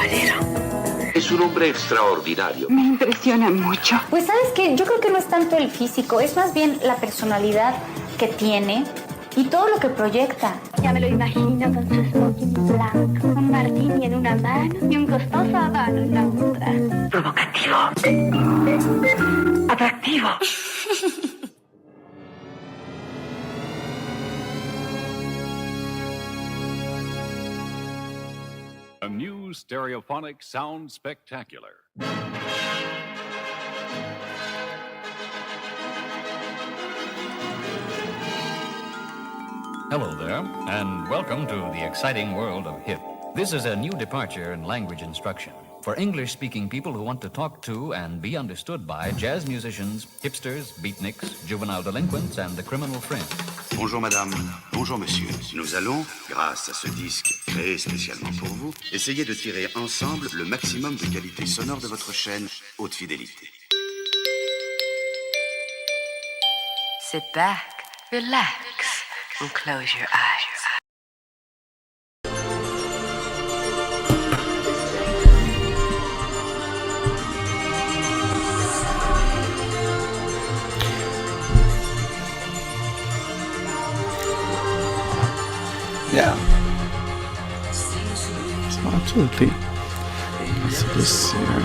caballero. Es un hombre extraordinario. Me impresiona mucho. Pues ¿sabes qué? Yo creo que no es tanto el físico, es más bien la personalidad que tiene y todo lo que proyecta. Ya me lo imagino con su smoking blanco, un martini en una mano y un costoso habano en la otra. Provocativo. Atractivo. A new stereophonic sound spectacular. Hello there, and welcome to the exciting world of HIP. This is a new departure in language instruction for English-speaking people who want to talk to and be understood by jazz musicians, hipsters, beatniks, juvenile delinquents, and the criminal fringe. Bonjour madame, bonjour monsieur. Nous allons, grâce à ce disque créé spécialement pour vous, essayer de tirer ensemble le maximum de qualité sonore de votre chaîne haute fidélité. Sit back, relax, and close your eyes. Yeah. So absolutely. Let's see this here.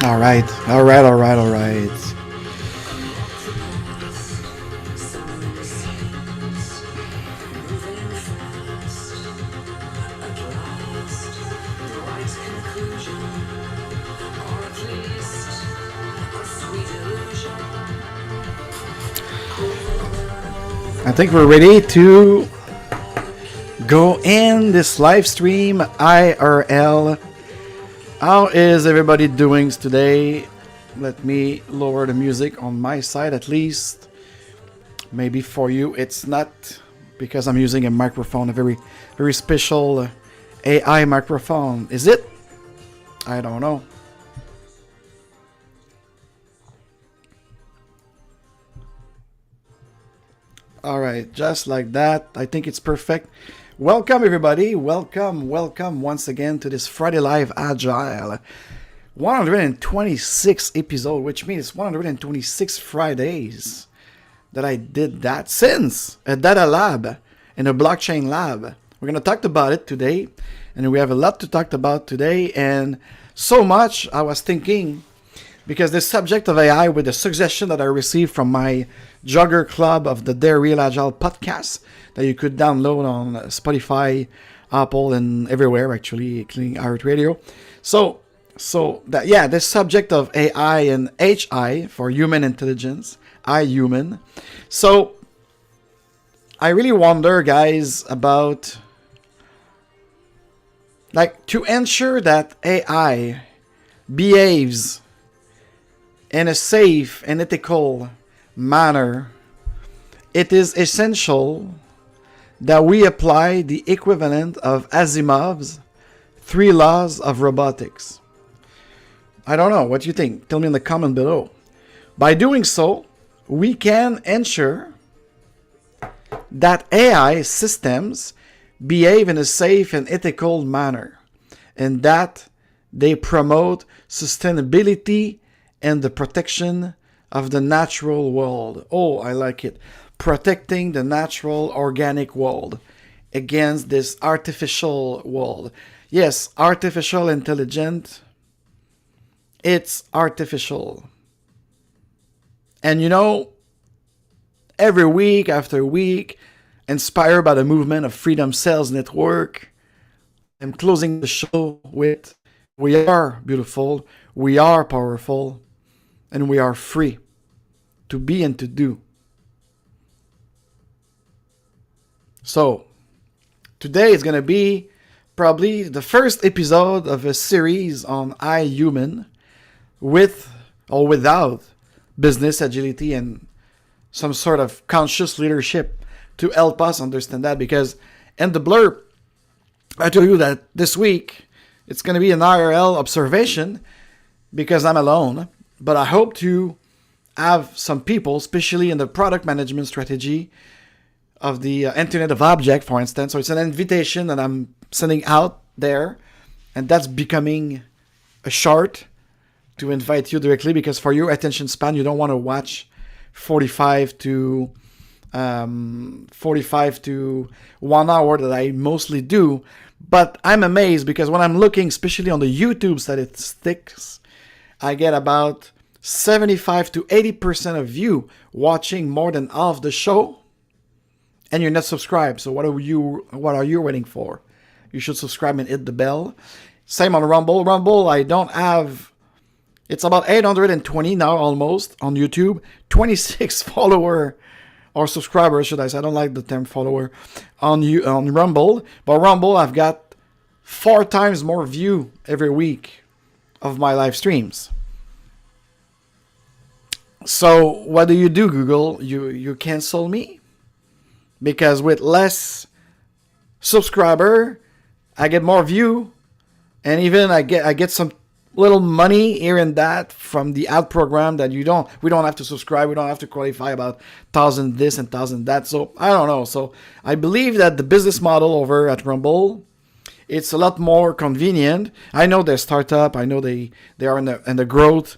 All right. I think we're ready to go in this live stream IRL. How is everybody doing today? Let me lower the music on my side at least. Maybe for you it's not, because I'm using a microphone, a very special AI microphone. Is it? I don't know. All right, just like that. I think it's perfect. Welcome everybody. Welcome once again to this Friday Live Agile 126 episode, which means 126 Fridays that I did that since a data lab and a blockchain lab. We're going to talk about it today, and we have a lot to talk about today, and so much I was thinking, because the subject of AI, with the suggestion that I received from my Jogger Club of the DARE REAL Agile Podcast that you could download on Spotify, Apple, and everywhere, actually, including iHeartRadio. So that, yeah, the subject of AI and HI for human intelligence, I-human. So I really wonder, guys, about, like, to ensure that AI behaves in a safe and ethical manner, it is essential that we apply the equivalent of Asimov's 3 laws of robotics. I don't know what you think. Tell me in the comment below. By doing so, we can ensure that AI systems behave in a safe and ethical manner, and that they promote sustainability and the protection of the natural world. Oh, I like it. Protecting the natural organic world against this artificial world. Yes, artificial intelligence. It's artificial. And you know, every week after week, inspired by the movement of Freedom Sales Network. I'm closing the show with, we are beautiful, we are powerful, and we are free to be and to do. So, today is going to be probably the first episode of a series on I Human, with or without business agility and some sort of conscious leadership to help us understand that. Because in the blurb, I told you that this week it's going to be an IRL observation because I'm alone, but I hope to have some people, especially in the product management strategy of the Internet of Object, for instance. So it's an invitation that I'm sending out there, and that's becoming a short to invite you directly, because for your attention span, you don't want to watch 45 to 1 hour that I mostly do. But I'm amazed because when I'm looking, especially on the YouTube statistics, I get about 75 to 80% of you watching more than half the show, and you're not subscribed. So what are you waiting for? You should subscribe and hit the bell. Same on Rumble. Rumble, I don't have. It's about 820 now, almost, on YouTube. 26 follower or subscriber, should I say. I don't like the term follower on Rumble. But Rumble, I've got 4 times more view every week of my live streams. So what do, Google? You cancel me? Because with less subscriber, I get more view, and even I get some little money here and that from the ad program that we don't have to subscribe, we don't have to qualify about 1,000 this and 1,000 that. So I don't know. So I believe that the business model over at Rumble, it's a lot more convenient. I know they're startup. I know they are in the growth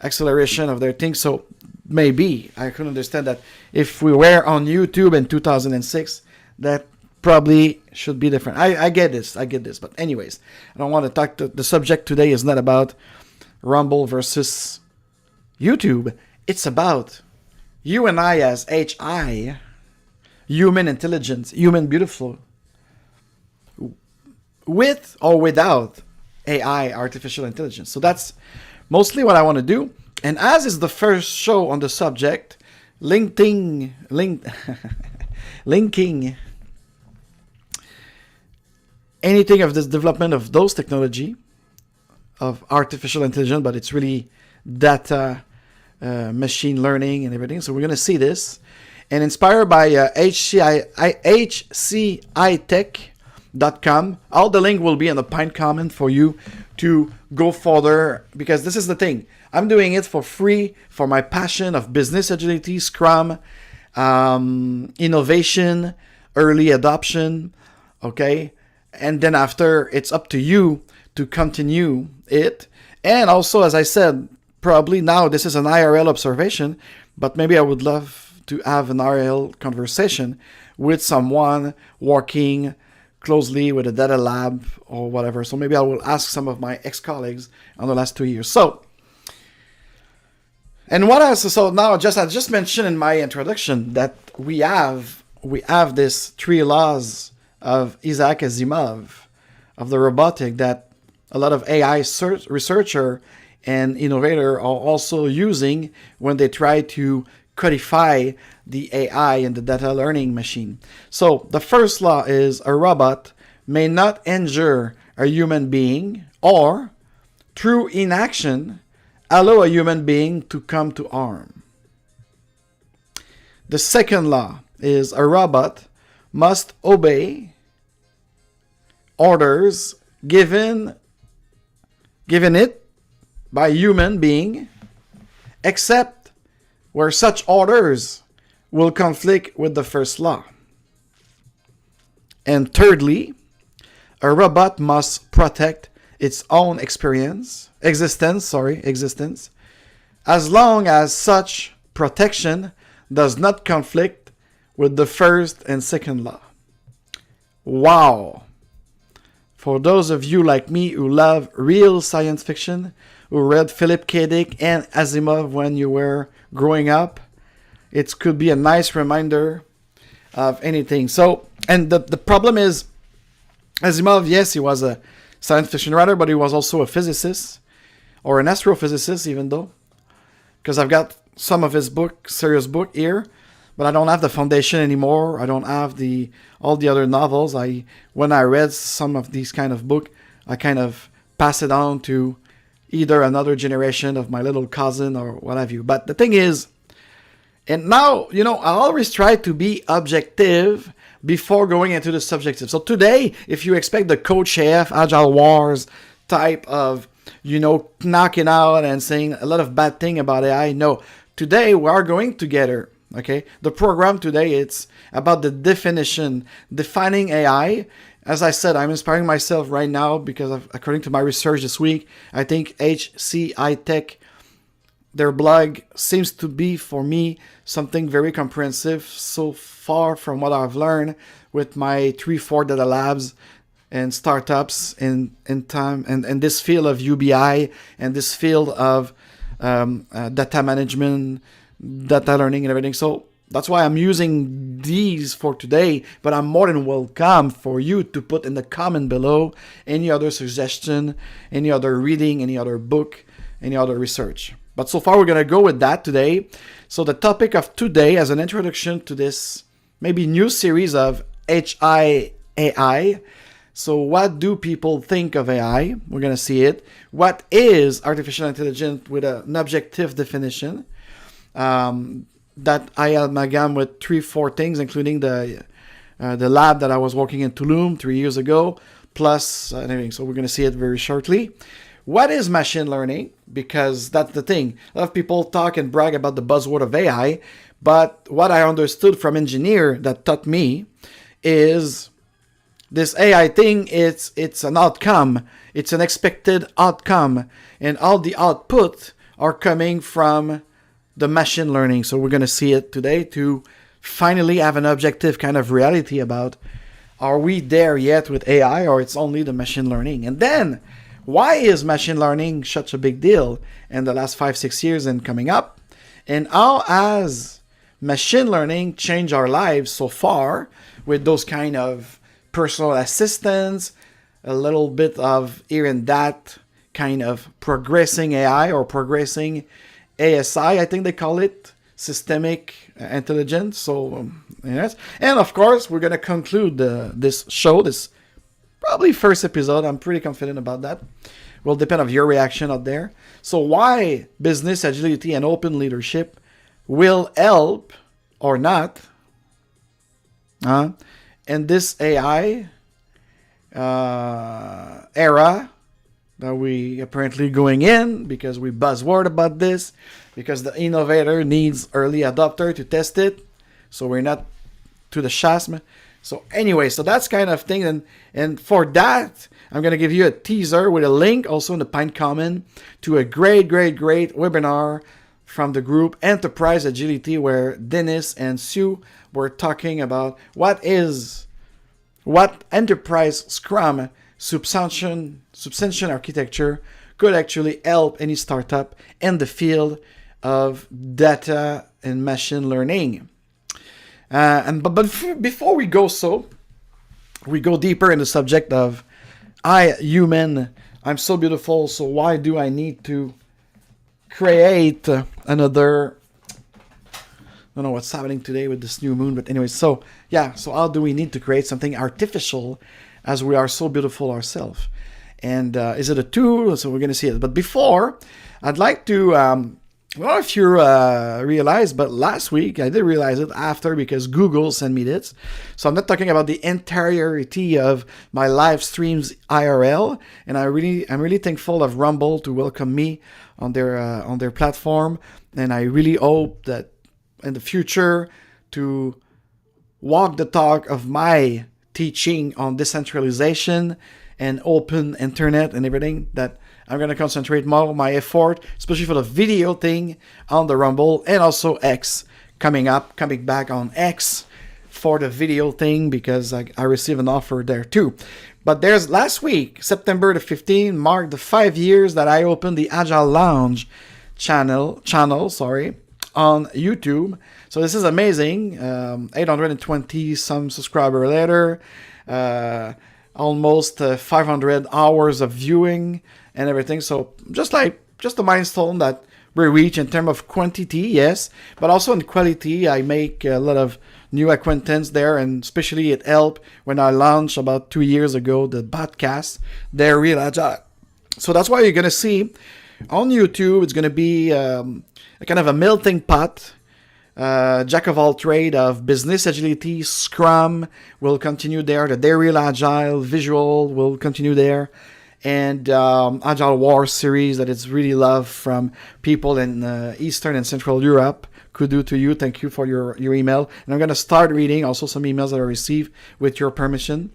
acceleration of their thing. So maybe I could understand that if we were on YouTube in 2006, that probably should be different. I get this. But anyways, I don't want to talk. The subject today is not about Rumble versus YouTube. It's about you and I as HI, human intelligence, human beautiful, with or without AI, artificial intelligence. So that's mostly what I want to do. And as is the first show on the subject, linking anything of this development of those technology of artificial intelligence, but it's really data, machine learning and everything. So we're going to see this. And inspired by hcitech.com, all the link will be in the pinned comment for you to go further, because this is the thing. I'm doing it for free for my passion of business agility, Scrum, innovation, early adoption, okay? And then after, it's up to you to continue it. And also, as I said, probably now this is an IRL observation, but maybe I would love to have an IRL conversation with someone working closely with a data lab or whatever. So maybe I will ask some of my ex-colleagues on the last 2 years. So, and what else? So now, I just mentioned in my introduction that we have this 3 laws of Isaac Asimov of the robotic that a lot of AI researcher and innovator are also using when they try to codify the AI and the data learning machine. So the first law is a robot may not injure a human being or, through inaction, allow a human being to come to harm. The second law is a robot must obey orders given it by a human being, except where such orders will conflict with the first law. And thirdly, a robot must protect its own existence, as long as such protection does not conflict with the first and second law. Wow. For those of you like me who love real science fiction, who read Philip K. Dick and Asimov when you were growing up, it could be a nice reminder of anything. So, and the problem is, Asimov, yes, he was a science fiction writer, but he was also a physicist, or an astrophysicist, even though, because I've got some of his serious book here, but I don't have the foundation anymore. I don't have all the other novels. When I read some of these kind of book, I kind of pass it on to either another generation of my little cousin or what have you. But the thing is, and now, I always try to be objective before going into the subjective. So today, if you expect the Coach AF, Agile Wars type of, knocking out and saying a lot of bad thing about AI, no. Today, we are going together, okay? The program today, it's about the defining AI. As I said, I'm inspiring myself right now because according to my research this week, I think HCI Tech, their blog seems to be, for me, something very comprehensive so far from what I've learned with my 3-4 data labs and startups in time and this field of UBI and this field of data management, data learning and everything. So that's why I'm using these for today, but I'm more than welcome for you to put in the comment below any other suggestion, any other reading, any other book, any other research. But so far, we're going to go with that today. So the topic of today, as an introduction to this maybe new series of HI-AI. So what do people think of AI? We're going to see it. What is artificial intelligence with an objective definition? That I amalgam with 3-4 things, including the lab that I was working in Tulum 3 years ago, plus everything. So we're going to see it very shortly. What is machine learning? Because that's the thing. A lot of people talk and brag about the buzzword of AI, but what I understood from engineer that taught me is this AI thing, it's an outcome. It's an expected outcome. And all the output are coming from the machine learning. So we're going to see it today to finally have an objective kind of reality about, are we there yet with AI, or it's only the machine learning? And then, why is machine learning such a big deal in the last 5-6 years and coming up? And how has machine learning changed our lives so far with those kind of personal assistants, a little bit of here and that kind of progressing AI or progressing ASI, I think they call it, systemic intelligence. So, yes. And of course, we're going to conclude this show, this probably first episode. I'm pretty confident about that. Will depend on your reaction out there. So why business agility and open leadership will help or not in this AI era that we apparently going in, because we buzzword about this, because the innovator needs early adopter to test it. So we're not to the chasm. So anyway, so that's kind of thing. And for that, I'm going to give you a teaser with a link also in the pinned comment to a great webinar from the group Enterprise Agility, where Dennis and Sue were talking about what Enterprise Scrum substantiation architecture could actually help any startup in the field of data and machine learning. But before we go deeper in the subject of human, I'm so beautiful, so why do I need to create another? I don't know what's happening today with this new moon, but anyway, so how do we need to create something artificial as we are so beautiful ourselves? And is it a tool? So we're going to see it. But before, I'd like to, I don't know if you realized, but last week I did realize it after, because Google sent me this. So I'm not talking about the entirety of my live streams IRL, and I'm really thankful of Rumble to welcome me on their platform, and I really hope that in the future to walk the talk of my teaching on decentralization and open internet and everything, that I'm going to concentrate more of my effort, especially for the video thing on the Rumble, and also X coming back on X for the video thing, because I received an offer there too. But there's last week, September the 15th, marked the 5 years that I opened the Agile Lounge channel on YouTube. So this is amazing. 820 some subscriber later, almost 500 hours of viewing and everything. So just a milestone that we reach in terms of quantity, yes, but also in quality. I make a lot of new acquaintance there, and especially it helped when I launched about 2 years ago the podcast, DARE REAL Agile. So that's why you're going to see on YouTube, it's going to be a kind of a melting pot, jack of all trade of business agility. Scrum will continue there. The DARE REAL Agile visual will continue there. And Agile War series that it's really loved from people in Eastern and Central Europe. Kudos to you. Thank you for your email. And I'm going to start reading also some emails that I received with your permission.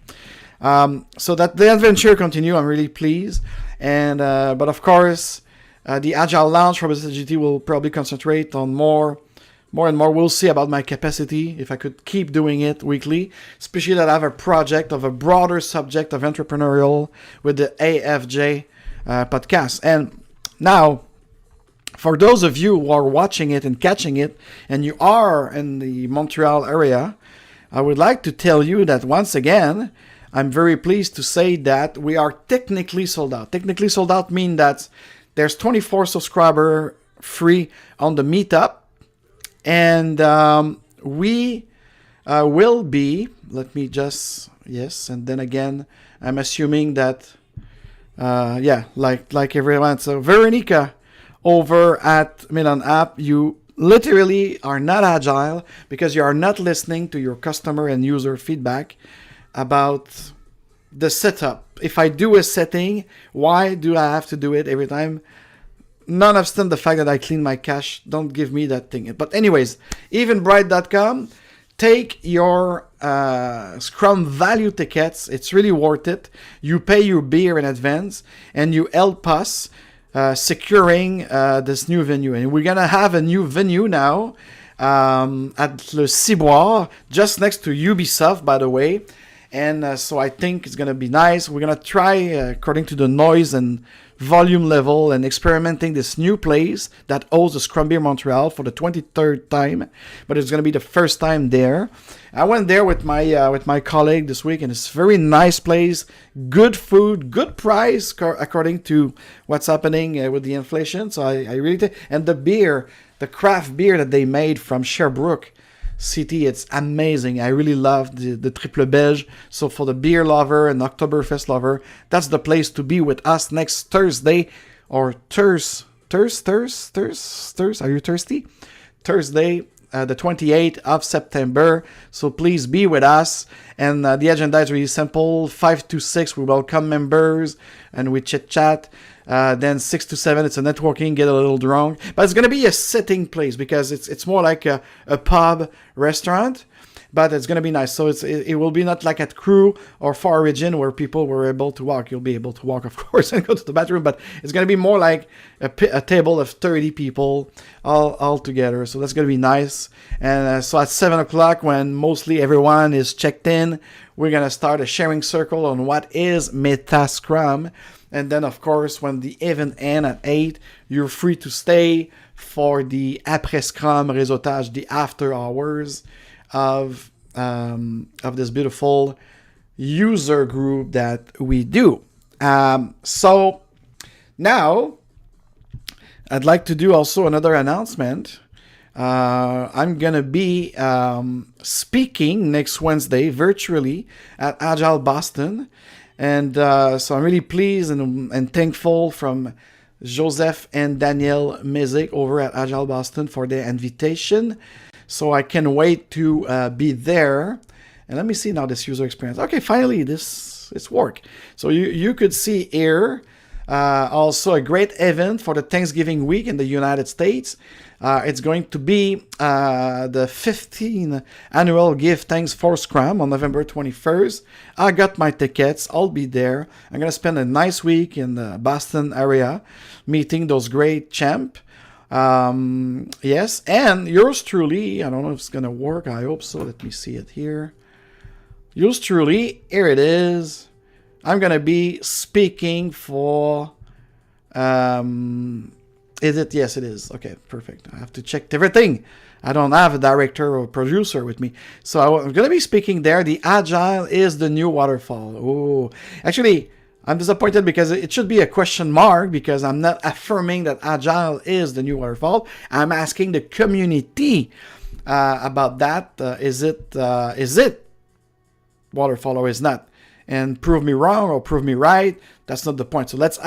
So that the adventure continue. I'm really pleased. And but of course, the Agile Lounge for Business Agility will probably concentrate on more and more. We'll see about my capacity, if I could keep doing it weekly, especially that I have a project of a broader subject of entrepreneurial with the AFJ podcast. And now, for those of you who are watching it and catching it, and you are in the Montreal area, I would like to tell you that once again, I'm very pleased to say that we are technically sold out. Technically sold out means that there's 24 subscriber free on the meetup. And we will be, let me just, yes, and then again, I'm assuming that, like everyone. So Veronica over at Milan App, you literally are not agile because you are not listening to your customer and user feedback about the setup. If I do a setting, why do I have to do it every time? Nonobstant the fact that I clean my cache, don't give me that thing. But anyways, evenbright.com, take your Scrum value tickets. It's really worth it. You pay your beer in advance, and you help us securing this new venue. And we're going to have a new venue now at Le Ciboire, just next to Ubisoft, by the way. And so I think it's going to be nice. We're going to try, according to the noise and volume level, and experimenting this new place that hosts the Scrum Beer Montreal for the 23rd time. But it's going to be the first time there. I went there with my colleague this week, and it's a very nice place. Good food, good price, according to what's happening with the inflation. So I really and the beer, the craft beer that they made from Sherbrooke City, it's amazing. I really love the Triple Belge. So for the beer lover and Oktoberfest lover, that's the place to be with us next Thursday, or Thursday. Are you thirsty? Thursday, the 28th of September. So please be with us. And the agenda is really simple. 5 to 6, we welcome members and we chit chat. Then 6 to 7, it's a networking, get a little drunk. But it's going to be a sitting place because it's more like a pub restaurant. But it's going to be nice. So it will be not like at Crew or Far Origin where people were able to walk. You'll be able to walk, of course, and go to the bathroom. But it's going to be more like a table of 30 people all together. So that's going to be nice. And so at 7 o'clock, when mostly everyone is checked in, we're going to start a sharing circle on what is Meta Scrum. And then, of course, when the event ends at 8, you're free to stay for the après Scrum réseautage, the after hours of this beautiful user group that we do. So now I'd like to do also another announcement. I'm gonna be speaking next Wednesday virtually at Agile Boston, and so I'm really pleased and thankful from Joseph and Daniel Mezick over at Agile Boston for their invitation. So I can't wait to be there. And let me see now this user experience. Okay, finally it's work. So you could see here also a great event for the Thanksgiving week in the United States. It's going to be the 15th annual Give Thanks for Scrum on November 21st. I got my tickets. I'll be there. I'm going to spend a nice week in the Boston area meeting those great champ. Yes, and yours truly, I don't know if it's gonna work, I hope so. Let me see it here. Yours truly, here it is. I'm gonna be speaking for is it? Yes, it is. Okay, perfect. I have to check everything. I don't have a director or producer with me. So I'm going to be speaking there. The Agile is the new waterfall. Oh, actually, I'm disappointed because it should be a question mark because I'm not affirming that Agile is the new waterfall. I'm asking the community about that. Is it waterfall or is not? And prove me wrong or prove me right. That's not the point. So let's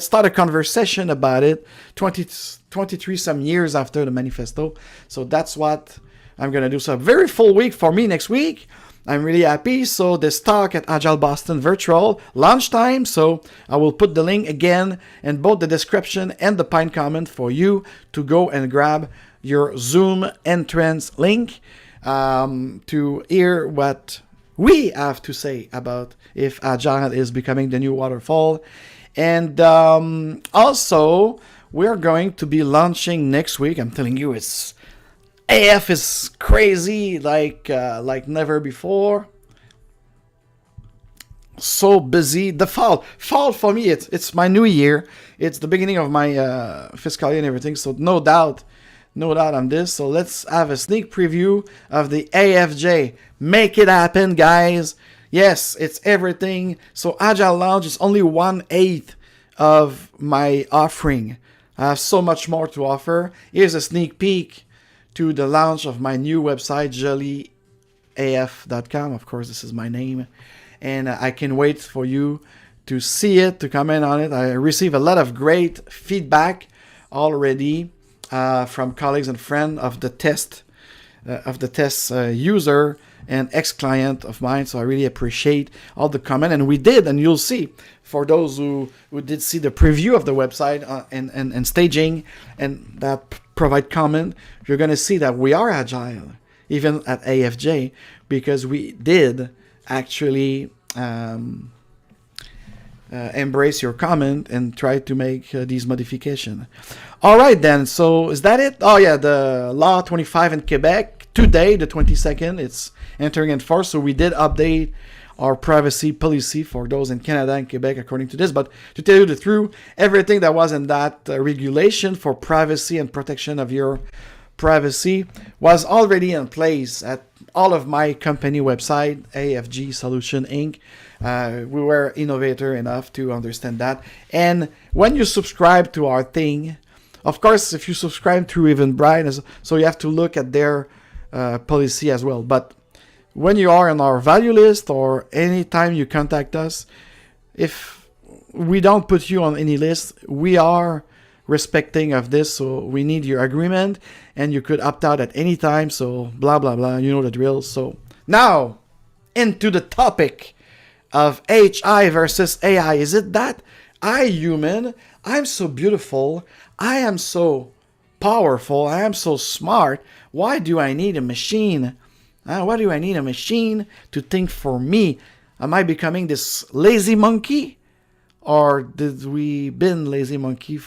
start a conversation about it 23 some years after the manifesto. So that's what I'm going to do. So a very full week for me next week. I'm really happy. So this talk at Agile Boston Virtual, lunchtime. So I will put the link again in both the description and the pinned comment for you to go and grab your Zoom entrance link to hear what we have to say about if Agile is becoming the new waterfall. And also, we're going to be launching next week. I'm telling you, AF is crazy like never before. So busy. The fall for me, it's my new year. It's the beginning of my fiscal year and everything. So no doubt on this. So let's have a sneak preview of the AFJ. Make it happen, guys. Yes, it's everything. So Agile Lounge is only 1/8 of my offering. I have so much more to offer. Here's a sneak peek to the launch of my new website, jollyaf.com. Of course, this is my name. And I can wait for you to see it, to comment on it. I receive a lot of great feedback already from colleagues and friends of the test user and ex-client of mine. So I really appreciate all the comment. And we did, and you'll see, for those who did see the preview of the website and staging and that provide comment, you're going to see that we are agile, even at AFJ, because we did actually embrace your comment and try to make these modifications. All right, then. So is that it? Oh, yeah, the Law 25 in Quebec. Today, the 22nd, it's entering in force. So we did update our privacy policy for those in Canada and Quebec according to this. But to tell you the truth, everything that was in that regulation for privacy and protection of your privacy was already in place at all of my company website, AFG Solution Inc. We were innovator enough to understand that. And when you subscribe to our thing, of course, if you subscribe through Eventbrite, so you have to look at their policy as well. But when you are on our value list or anytime you contact us, if we don't put you on any list, we are respecting of this. So we need your agreement and you could opt out at any time. So blah, blah, blah. You know the drill. So now into the topic of HI versus AI. Is it that I, human, I'm so beautiful, I am so powerful, I am so smart, why do I need a machine? Why do I need a machine to think for me? Am I becoming this lazy monkey? Or did we been lazy monkey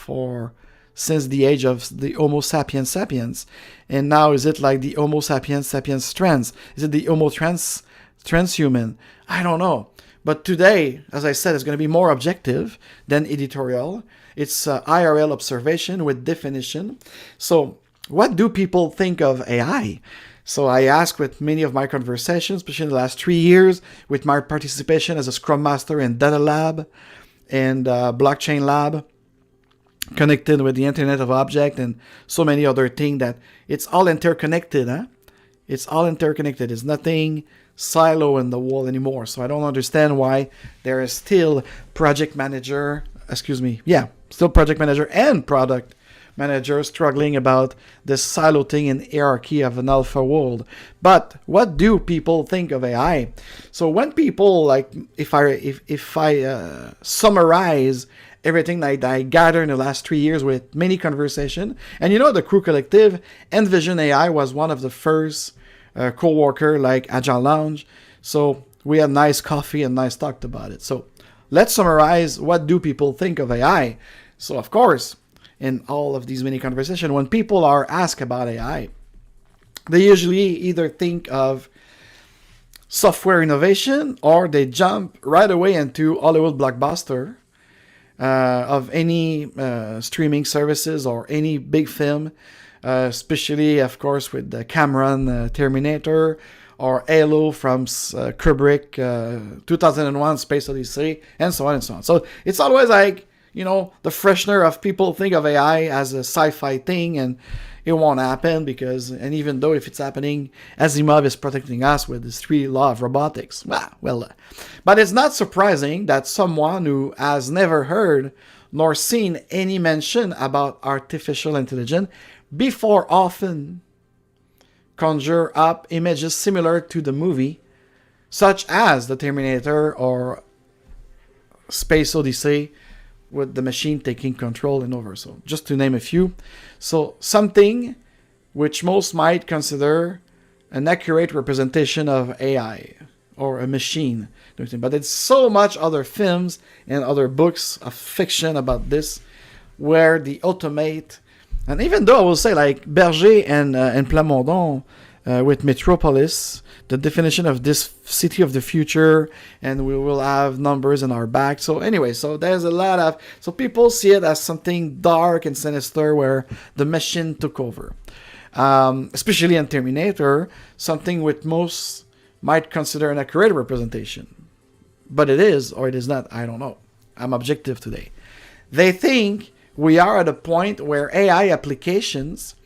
since the age of the Homo sapiens sapiens? And now is it like the Homo sapiens sapiens trans? Is it the Homo transhuman? I don't know. But today, as I said, it's going to be more objective than editorial. It's IRL observation with definition. So what do people think of AI? So I asked with many of my conversations, especially in the last 3 years, with my participation as a Scrum Master in Data Lab and Blockchain Lab, connected with the Internet of Objects and so many other things, that it's all interconnected. It's all interconnected. It's nothing silo in the wall anymore. So I don't understand why there is still project manager and product manager struggling about the silo thing and hierarchy of an alpha world. But what do people think of AI? So when people, like, if I summarize everything that I gathered in the last 3 years with many conversations, and the Crew Collective, Envision AI was one of the first co-worker like Agile Lounge. So we had nice coffee and nice talked about it. So let's summarize, what do people think of AI? So of course, in all of these many conversations, when people are asked about AI, they usually either think of software innovation or they jump right away into Hollywood blockbuster of any streaming services or any big film especially, of course, with the Cameron Terminator, or Halo from Kubrick, 2001 Space Odyssey, and so on and so on. So it's always like, you know, the freshener of people think of AI as a sci-fi thing, and it won't happen and even though if it's happening, Asimov is protecting us with his 3 laws of robotics. But it's not surprising that someone who has never heard nor seen any mention about artificial intelligence before often conjure up images similar to the movie, such as the Terminator or Space Odyssey, with the machine taking control and over. So just to name a few. So something which most might consider an accurate representation of AI or a machine. But it's so much other films and other books of fiction about this, where the automate, and even though I will say like Berger and Plamondon with Metropolis, the definition of this city of the future, and we will have numbers in our back. So anyway, so there's a lot of, so people see it as something dark and sinister where the machine took over. Especially in Terminator, something which most might consider an accurate representation. But it is, or it is not, I don't know. I'm objective today. They think we are at a point where AI applications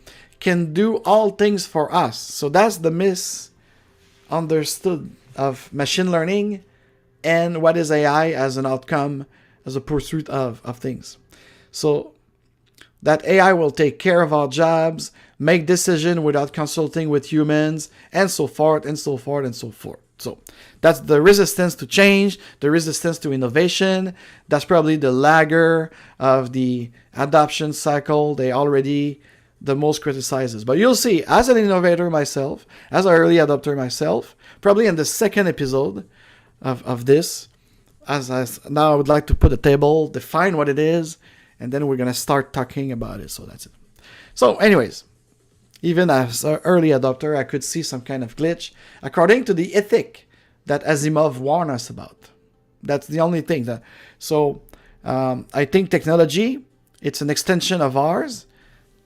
can do all things for us. So that's the misunderstood of machine learning and what is AI as an outcome, as a pursuit of things. So that AI will take care of our jobs, make decisions without consulting with humans, and so forth, and so forth, and so forth. So that's the resistance to change, the resistance to innovation. That's probably the lagger of the adoption cycle. They already the most criticizes. But you'll see, as an innovator myself, as an early adopter myself, probably in the second episode of this, as now I would like to put a table, define what it is, and then we're going to start talking about it. So that's it. So anyways, even as an early adopter, I could see some kind of glitch according to the ethic that Asimov warned us about. That's the only thing. I think technology, it's an extension of ours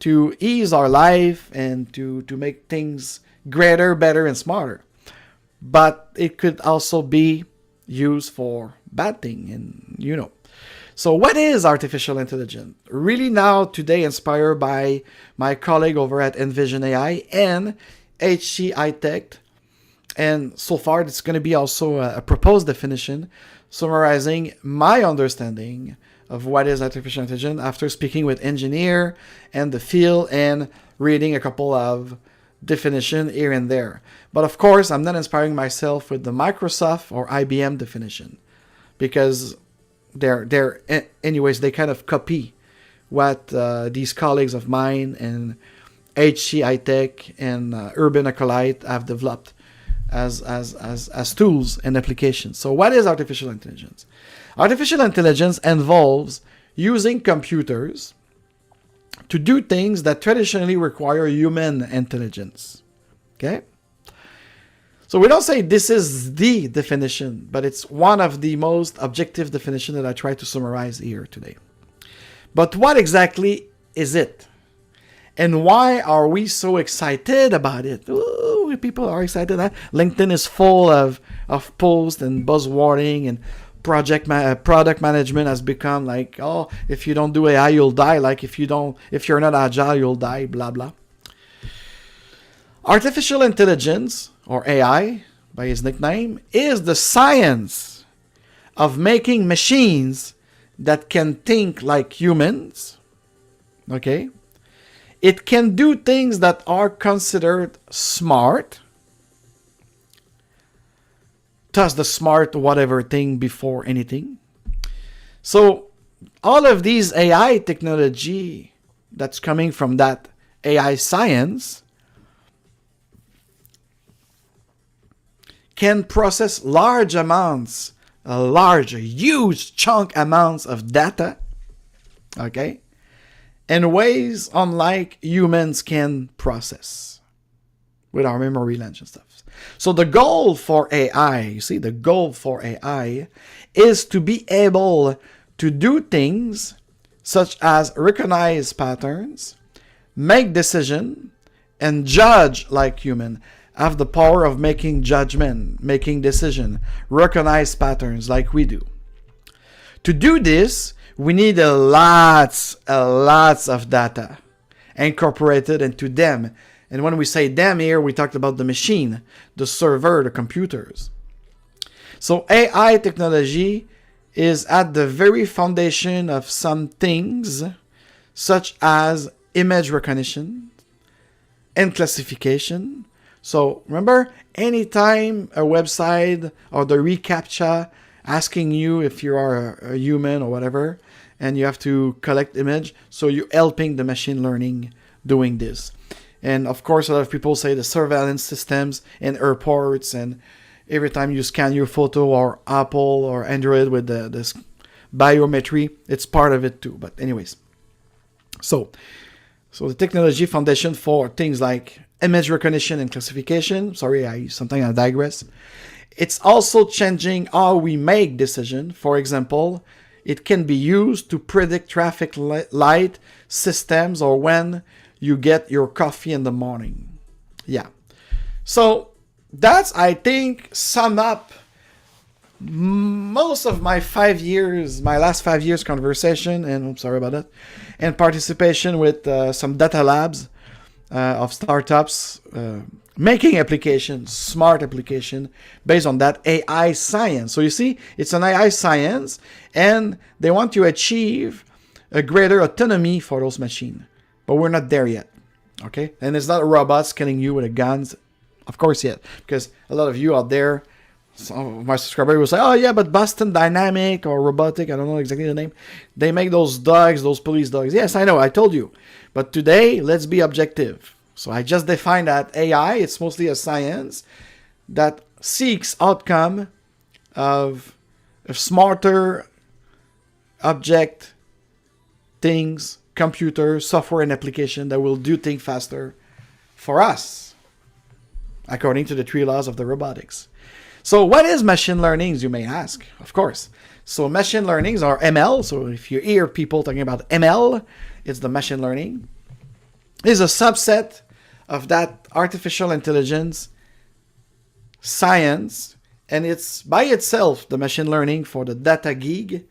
to ease our life and to make things greater, better, and smarter. But it could also be used for bad thing, and you know. So what is artificial intelligence? Really now, today, inspired by my colleague over at Envision AI and HC Tech. And so far, it's going to be also a proposed definition summarizing my understanding of what is artificial intelligence after speaking with engineer and the field and reading a couple of definition here and there. But of course, I'm not inspiring myself with the Microsoft or IBM definition, because they're anyways, they kind of copy what these colleagues of mine and HC Tech and Urban Acolyte have developed as tools and applications. So what is artificial intelligence? Artificial intelligence involves using computers to do things that traditionally require human intelligence. Okay? So we don't say this is the definition, but it's one of the most objective definitions that I try to summarize here today. But what exactly is it? And why are we so excited about it? Ooh, people are excited. Huh? LinkedIn is full of posts and buzzwording, and product management has become like, oh, if you don't do AI, you'll die. Like if you're not agile, you'll die, blah, blah. Artificial intelligence, or AI by his nickname, is the science of making machines that can think like humans. Okay? It can do things that are considered smart. Thus the smart whatever thing before anything. So all of these AI technology that's coming from that AI science can process huge chunk amounts of data, okay, in ways unlike humans can process with our memory lens and stuff. So the goal for AI, you see, the goal for AI is to be able to do things such as recognize patterns, make decision, and judge like human. Have the power of making judgment, making decision, recognize patterns like we do. To do this, we need lots of data incorporated into them. And when we say them here, we talked about the machine, the server, the computers. So AI technology is at the very foundation of some things, such as image recognition and classification. So remember, anytime a website or the reCAPTCHA asking you if you are a human or whatever, and you have to collect image, so you're helping the machine learning doing this. And of course, a lot of people say the surveillance systems in airports, and every time you scan your photo, or Apple or Android with this biometry, it's part of it too. But anyways, so the technology foundation for things like image recognition and classification. Sorry, sometimes I digress. It's also changing how we make decisions. For example, it can be used to predict traffic light systems or when you get your coffee in the morning. Yeah. So that's, I think, sum up most of my last 5 years conversation, and I'm sorry about that, and participation with some data labs of startups making applications, smart application based on that AI science. So you see, it's an AI science, and they want to achieve a greater autonomy for those machines. But we're not there yet, okay? And it's not robots killing you with a guns, of course, yet. Because a lot of you out there, some of my subscribers will say, oh yeah, but Boston Dynamic or Robotic, I don't know exactly the name, they make those dogs, those police dogs. Yes, I know, I told you. But today, let's be objective. So I just defined that AI, it's mostly a science that seeks outcome of smarter object, things, computer, software, and application that will do things faster for us, according to the 3 laws of the robotics. So what is machine learning, you may ask? Of course. So machine learnings are ML. So if you hear people talking about ML, it's the machine learning. It's a subset of that artificial intelligence science, and it's by itself the machine learning for the data geek,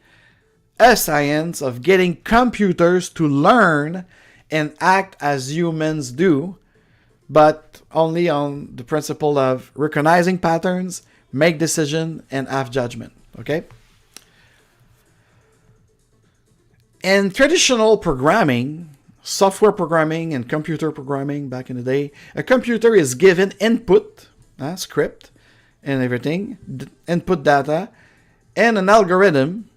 a science of getting computers to learn and act as humans do, but only on the principle of recognizing patterns, make decisions, and have judgment, okay? In traditional programming, software programming and computer programming back in the day, a computer is given input, script and everything, input data, and an algorithm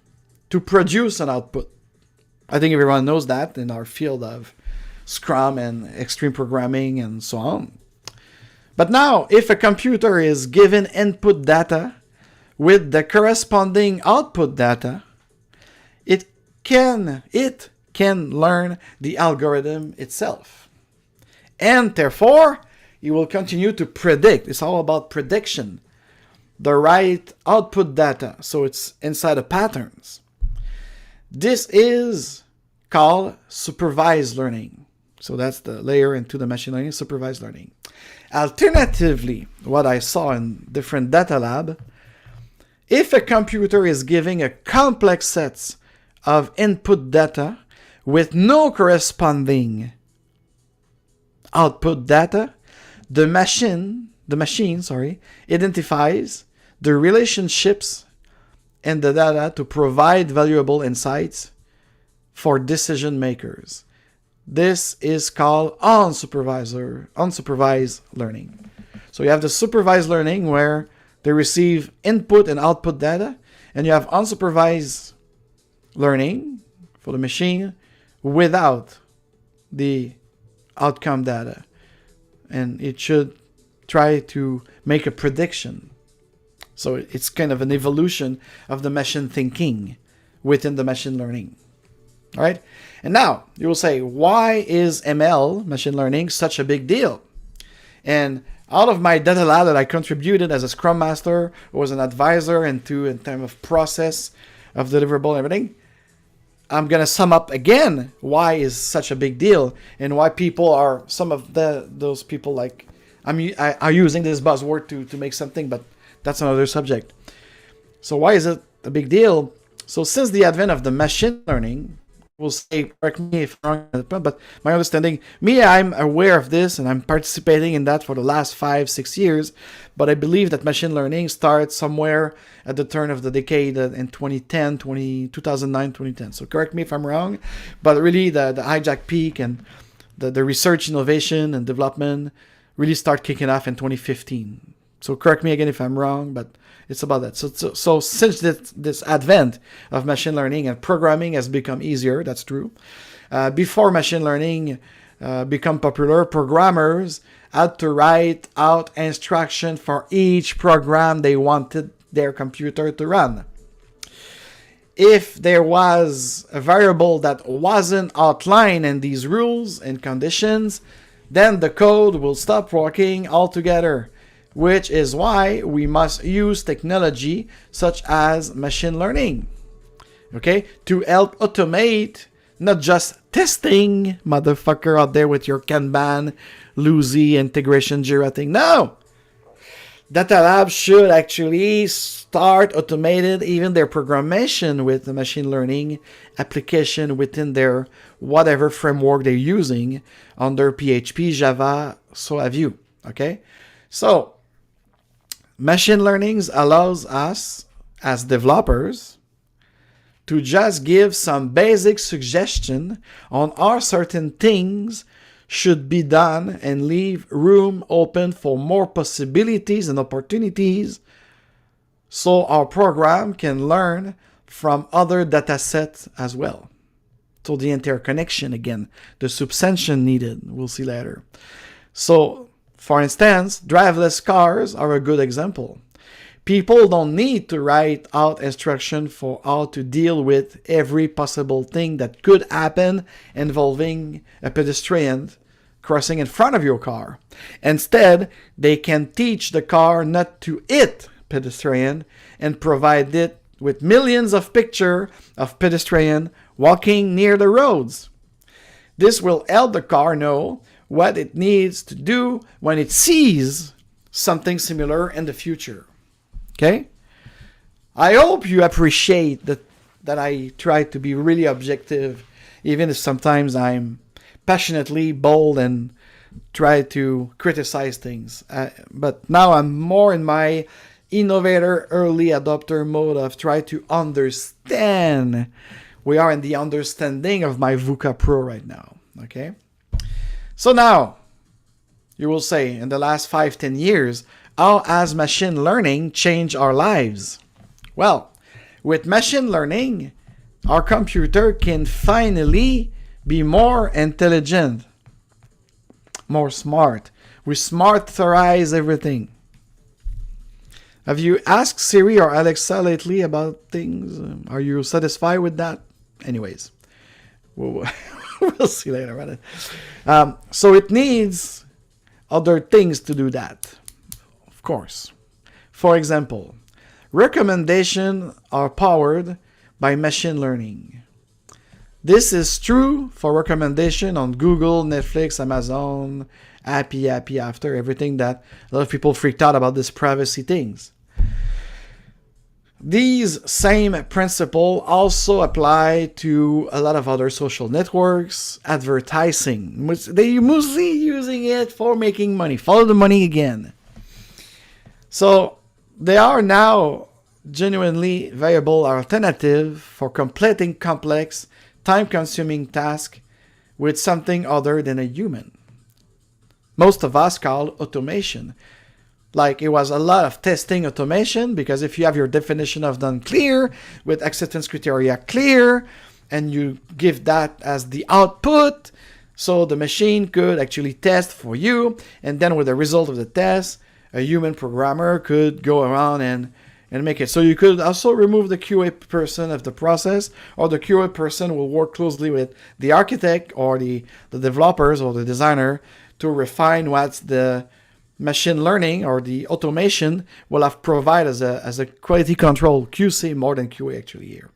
to produce an output. I think everyone knows that in our field of Scrum and extreme programming and so on. But now, if a computer is given input data with the corresponding output data, it can learn the algorithm itself. And therefore, it will continue to predict. It's all about prediction. The right output data. So it's inside of patterns. This is called supervised learning. So that's the layer into the machine learning, supervised learning. Alternatively, what I saw in different data lab, if a computer is giving a complex set of input data with no corresponding output data, the machine identifies the relationships in the data to provide valuable insights for decision makers. This is called unsupervised learning. So you have the supervised learning where they receive input and output data, and you have unsupervised learning for the machine without the outcome data. And it should try to make a prediction. So it's kind of an evolution of the machine thinking within the machine learning. All right? And now you will say, why is ML, machine learning, such a big deal? And out of my data lab that I contributed as a Scrum Master, or as an advisor in terms of process of deliverable and everything, I'm going to sum up again why is such a big deal and why people are, some of those people like, are using this buzzword to make something, but that's another subject. So why is it a big deal? So since the advent of the machine learning, we'll say, correct me if I'm wrong, but my understanding, I'm aware of this and I'm participating in that for the last 5-6 years, but I believe that machine learning started somewhere at the turn of the decade in 2009, 2010. So correct me if I'm wrong, but really the hijack peak and the research, innovation, and development really start kicking off in 2015. So correct me again if I'm wrong, but it's about that. So since this advent of machine learning and programming has become easier, that's true. Before machine learning become popular, programmers had to write out instruction for each program they wanted their computer to run. If there was a variable that wasn't outlined in these rules and conditions, then the code will stop working altogether, which is why we must use technology such as machine learning, okay, to help automate not just testing, motherfucker, out there with your Kanban, Lucy, integration, Jira thing. No! Data labs should actually start automated even their programmation with the machine learning application within their whatever framework they're using under PHP, Java, so have you, okay? So, machine learning allows us as developers to just give some basic suggestion on how certain things should be done and leave room open for more possibilities and opportunities so our program can learn from other data sets as well. So the interconnection again, the subvention needed, we'll see later. So, for instance, driverless cars are a good example. People don't need to write out instruction for how to deal with every possible thing that could happen involving a pedestrian crossing in front of your car. Instead, they can teach the car not to hit pedestrian and provide it with millions of pictures of pedestrian walking near the roads. This will help the car know what it needs to do when it sees something similar in the future. Okay? I hope you appreciate that I try to be really objective, even if sometimes I'm passionately bold and try to criticize things. But now I'm more in my innovator, early adopter mode of try to understand. We are in the understanding of my VUCA Pro right now. Okay? So now, you will say, in the last 5-10 years, how has machine learning changed our lives? Well, with machine learning, our computer can finally be more intelligent, more smart. We smarterize everything. Have you asked Siri or Alexa lately about things? Are you satisfied with that? Anyways, we'll see later about it. So it needs other things to do that, of course. For example, recommendations are powered by machine learning. This is true for recommendation on Google, Netflix, Amazon, Happy After, everything that a lot of people freaked out about this privacy things. These same principles also apply to a lot of other social networks, advertising, which they mostly using it for making money. Follow the money again. So they are now genuinely viable alternative for completing complex, time-consuming tasks with something other than a human. Most of us call automation. Like it was a lot of testing automation, because if you have your definition of done clear, with acceptance criteria clear, and you give that as the output, so the machine could actually test for you, and then with the result of the test, a human programmer could go around and make it. So you could also remove the QA person of the process, or the QA person will work closely with the architect or the developers or the designer to refine what's the machine learning or the automation will have provide as a quality control, QC more than QA actually here.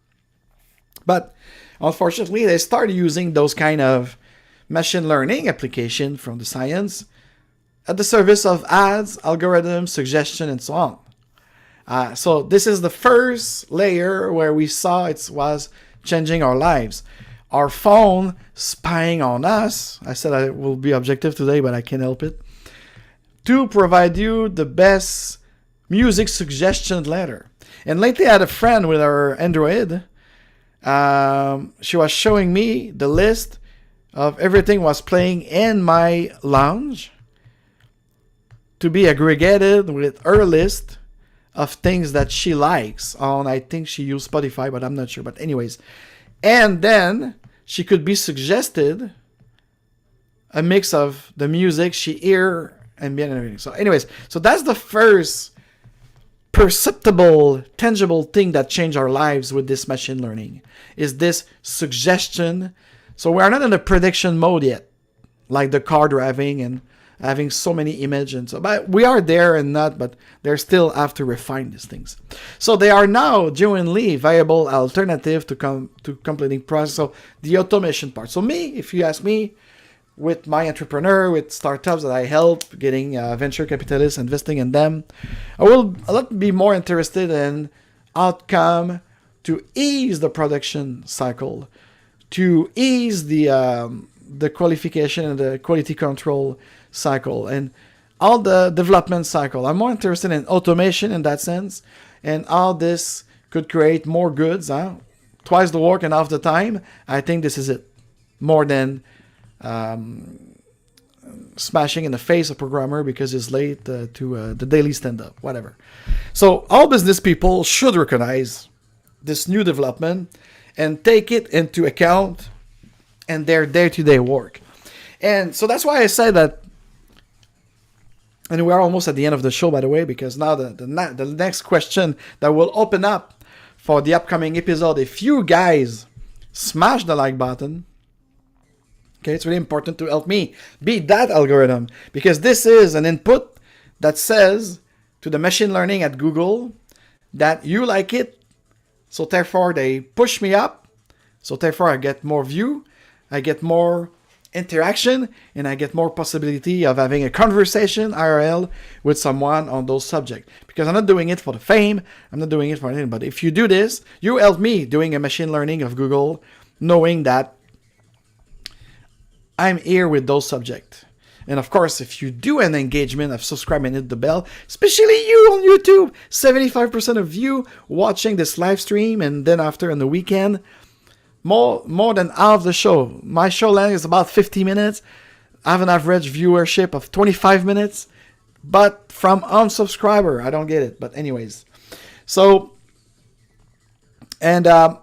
But unfortunately, they started using those kind of machine learning application from the science at the service of ads, algorithms, suggestion, and so on. So this is the first layer where we saw it was changing our lives. Our phone spying on us. I said I will be objective today, but I can't help it. To provide you the best music suggestion letter. And lately I had a friend with her Android. She was showing me the list of everything was playing in my lounge to be aggregated with her list of things that she likes on, I think she used Spotify, but I'm not sure. But anyways, and then she could be suggested a mix of the music she hear and everything. So anyways, so that's the first perceptible, tangible thing that changed our lives with this machine learning, is this suggestion. So we are not in the prediction mode yet, like the car driving and having so many images and so, but we are there and not, but they're still have to refine these things. So they are now genuinely viable alternative to completing process. So the automation part. So me, if you ask me, with my entrepreneur, with startups that I help getting venture capitalists investing in them, I will a lot be more interested in outcome to ease the production cycle, to ease the qualification and the quality control cycle and all the development cycle. I'm more interested in automation in that sense, and how this could create more goods, twice the work and half the time. I think this is it, more than smashing in the face of programmer because it's late to the daily stand-up, whatever. So all business people should recognize this new development and take it into account in their day-to-day work. And so that's why I said that. And we are almost at the end of the show, by the way, because now the next question that will open up for the upcoming episode, if you guys smash the like button, okay, it's really important to help me beat that algorithm, because this is an input that says to the machine learning at Google that you like it, so therefore they push me up, so therefore I get more view, I get more interaction, and I get more possibility of having a conversation IRL with someone on those subjects. Because I'm not doing it for the fame, I'm not doing it for anything, but if you do this, you help me doing a machine learning of Google, knowing that I'm here with those subjects. And of course, if you do an engagement of subscribe and hit the bell, especially you on YouTube, 75% of you watching this live stream, and then after on the weekend, more than half the show. My show length is about 50 minutes. I have an average viewership of 25 minutes, but from unsubscriber, I don't get it. But anyways, so, and of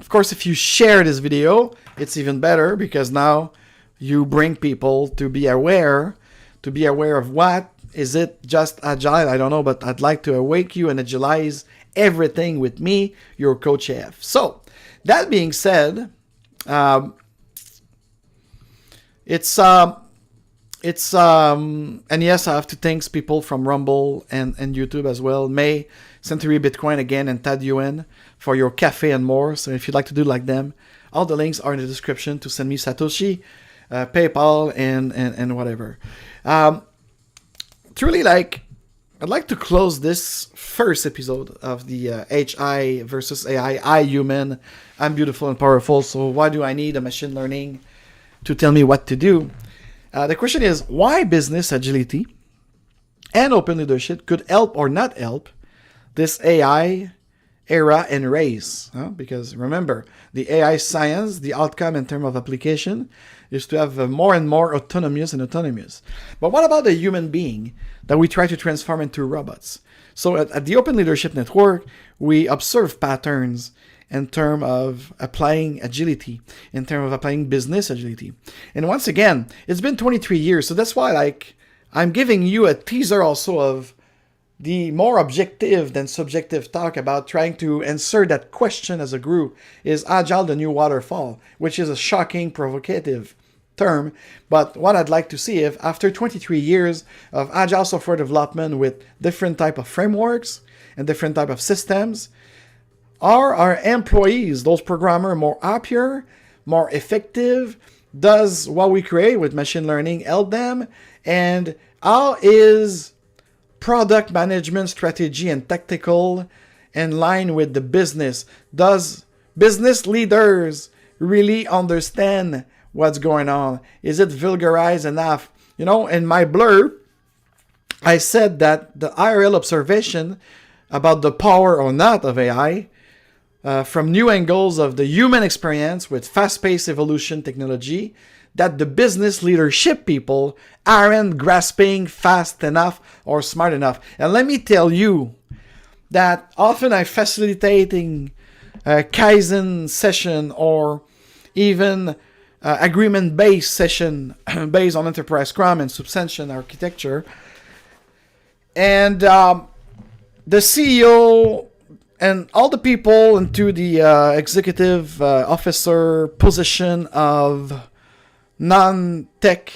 course, if you share this video, it's even better, because now you bring people to be aware of what is it just agile. I don't know, but I'd like to awake you and agilize everything with me, your coach AF. So that being said, and yes, I have to thank people from Rumble and YouTube as well. May, Century Bitcoin again, and Tad Yuen for your cafe and more. So if you'd like to do like them, all the links are in the description to send me Satoshi, PayPal, and whatever. Truly, I'd like to close this first episode of the HI versus AI. I human, I'm beautiful and powerful, so why do I need a machine learning to tell me what to do? The question is, why business agility and open leadership could help or not help this AI era and race? Because remember, the AI science, the outcome in terms of application, is to have more and more autonomous. But what about the human being that we try to transform into robots? So at the Open Leadership Network, we observe patterns in terms of applying agility, in terms of applying business agility. And once again, it's been 23 years, so that's why I'm giving you a teaser also of the more objective than subjective talk about trying to answer that question as a group. Is Agile the new waterfall? Which is a shocking, provocative term. But what I'd like to see, if after 23 years of Agile software development with different type of frameworks and different type of systems, Are our employees, those programmers, more happier, more effective? Does what we create with machine learning help them? And how is product management strategy and tactical in line with the business? Does business leaders really understand what's going on? Is it vulgarized enough? You know, in my blurb, I said that the IRL observation about the power or not of AI from new angles of the human experience with fast-paced evolution technology, that the business leadership people aren't grasping fast enough or smart enough. And let me tell you that often I facilitating a Kaizen session or even agreement-based session based on enterprise Scrum and subscription architecture. And the CEO and all the people into the executive officer position of non-tech,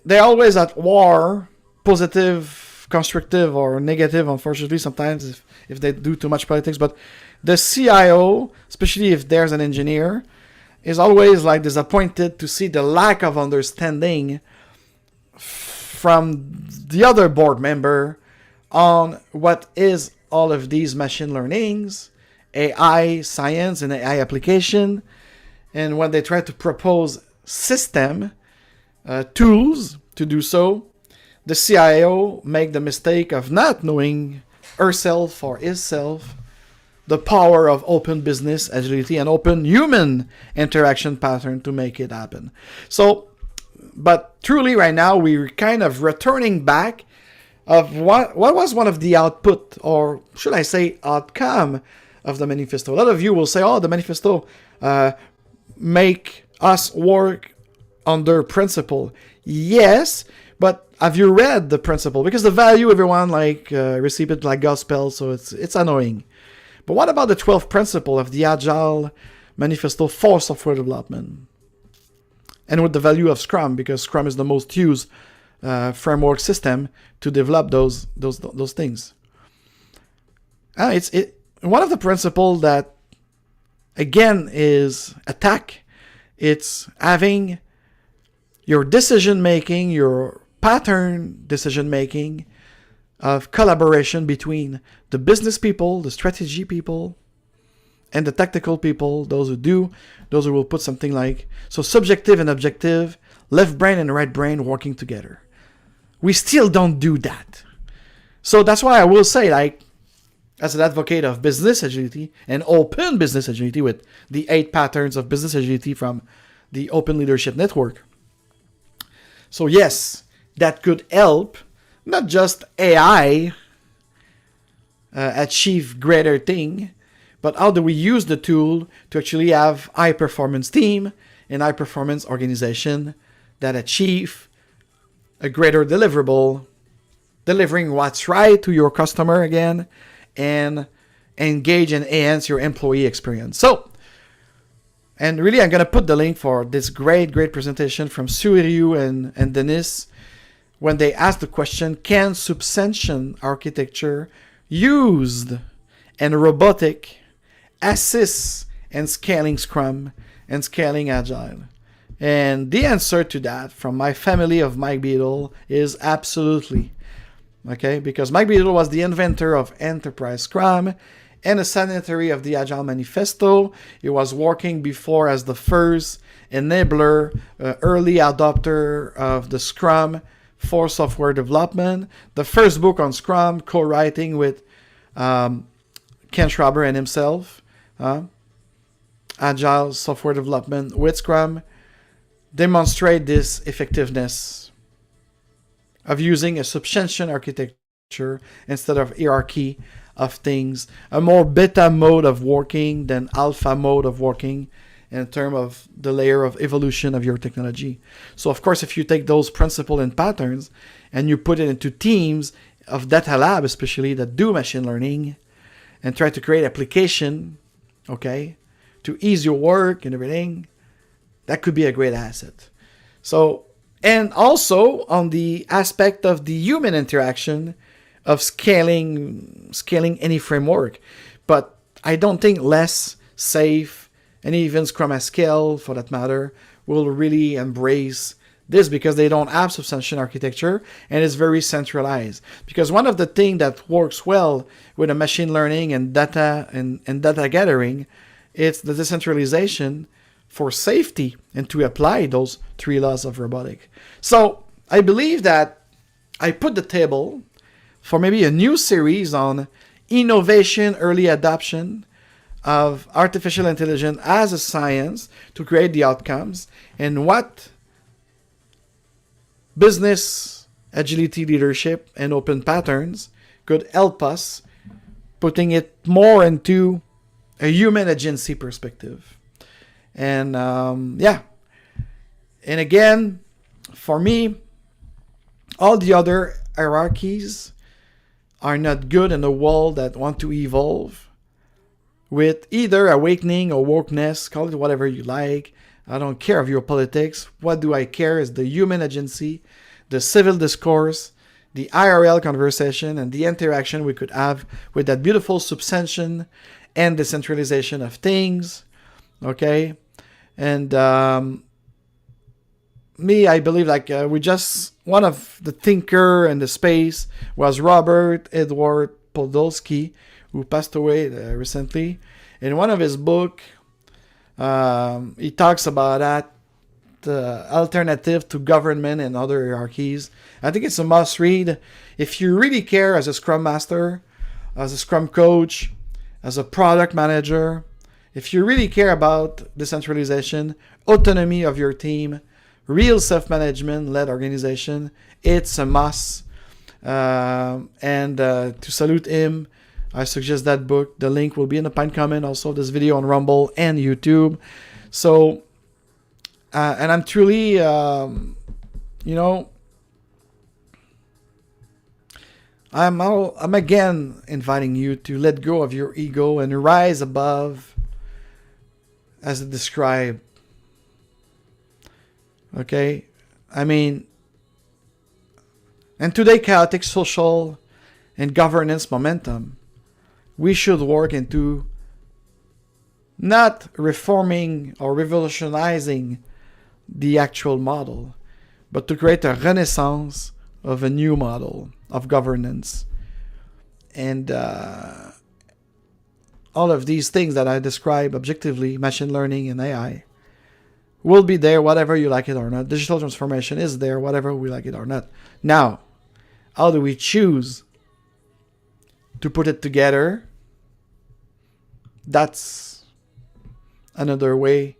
they're always at war, positive, constructive, or negative, unfortunately, sometimes if they do too much politics. But the CIO, especially if there's an engineer, is always like disappointed to see the lack of understanding from the other board member on what is all of these machine learnings, AI science and AI application. And when they try to propose system tools to do so, the CIO make the mistake of not knowing herself or himself the power of open business agility and open human interaction pattern to make it happen. So, but truly right now we're kind of returning back of what was one of the output, or should I say outcome, of the manifesto. A lot of you will say, oh, the manifesto make us work under principle. Yes, but have you read the principle? Because the value, everyone receive it like gospel, so it's annoying. But what about the 12th principle of the Agile Manifesto for software development? And with the value of Scrum, because Scrum is the most used framework system to develop those things. It's one of the principles that again is attack. It's having your decision making, your pattern decision making of collaboration between the business people, the strategy people, and the tactical people, those who will put something like, so subjective and objective, left brain and right brain working together. We still don't do that. So that's why I will say, like, as an advocate of business agility and open business agility with the 8 patterns of business agility from the Open Leadership Network. So yes, that could help not just AI achieve greater thing, but how do we use the tool to actually have high performance team and high performance organization that achieve a greater deliverable, delivering what's right to your customer again, and engage and enhance your employee experience. So, and really I'm going to put the link for this great presentation from Suriu and Denis when they asked the question, can subscription architecture used and robotic assist in scaling Scrum and scaling Agile? And the answer to that from my family of Mike Beadle is absolutely. Okay, because Mike Beadle was the inventor of Enterprise Scrum and a signatory of the Agile Manifesto. He was working before as the first enabler, early adopter of the Scrum for software development. The first book on Scrum, co-writing with Ken Schreiber and himself. Agile software development with Scrum. Demonstrate this effectiveness of using a subscription architecture instead of hierarchy of things, a more beta mode of working than alpha mode of working in terms of the layer of evolution of your technology. So of course, if you take those principles and patterns and you put it into teams of data lab, especially that do machine learning, and try to create application, okay, to ease your work and everything, that could be a great asset. So, and also on the aspect of the human interaction of scaling any framework. But I don't think less, safe, and even Scrum at scale, for that matter, will really embrace this because they don't have substantial architecture and it's very centralized. Because one of the things that works well with a machine learning and data and data gathering, it's the decentralization for safety and to apply those 3 laws of robotic. So I believe that I put the table for maybe a new series on innovation, early adoption of artificial intelligence as a science to create the outcomes, and what business agility leadership and open patterns could help us putting it more into a human agency perspective. And and again, for me, all the other hierarchies are not good in a world that want to evolve with either awakening or wokeness, call it whatever you like. I don't care of your politics. What do I care is the human agency, the civil discourse, the IRL conversation, and the interaction we could have with that beautiful subsumption and decentralization of things. Okay? And me, I believe one of the thinker in the space was Robert Edward Podolsky, who passed away recently. In one of his books, he talks about that alternative to government and other hierarchies. I think it's a must read. If you really care as a Scrum Master, as a Scrum Coach, as a product manager, if you really care about decentralization, autonomy of your team, real self-management led organization, it's a must. To salute him, I suggest that book. The link will be in the pinned comment. Also, this video on Rumble and YouTube. So, and I'm truly, I'm again inviting you to let go of your ego and rise above, as it described. Okay, I mean, and today chaotic social and governance momentum, we should work into not reforming or revolutionizing the actual model, but to create a renaissance of a new model of governance. And all of these things that I describe objectively, machine learning and AI, will be there whatever you like it or not. Digital transformation is there whatever we like it or not. Now, how do we choose to put it together? That's another way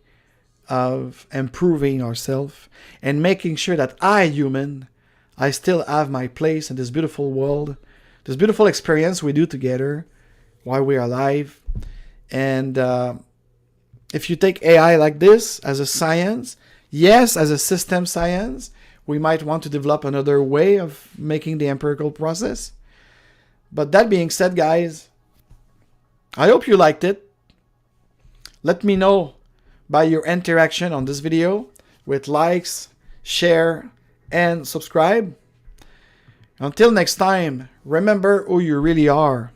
of improving ourselves and making sure that I still have my place in this beautiful world, this beautiful experience we do together while we are alive. And if you take AI like this as a science, yes, as a system science, we might want to develop another way of making the empirical process. But that being said, guys, I hope you liked it. Let me know by your interaction on this video with likes, share, and subscribe. Until next time, remember who you really are.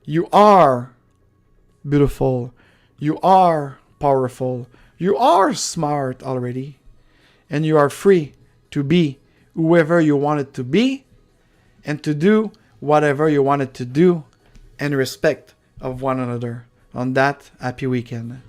You are beautiful. You are powerful. You are smart already. And you are free to be whoever you wanted to be and to do whatever you wanted to do in respect of one another. On that, happy weekend.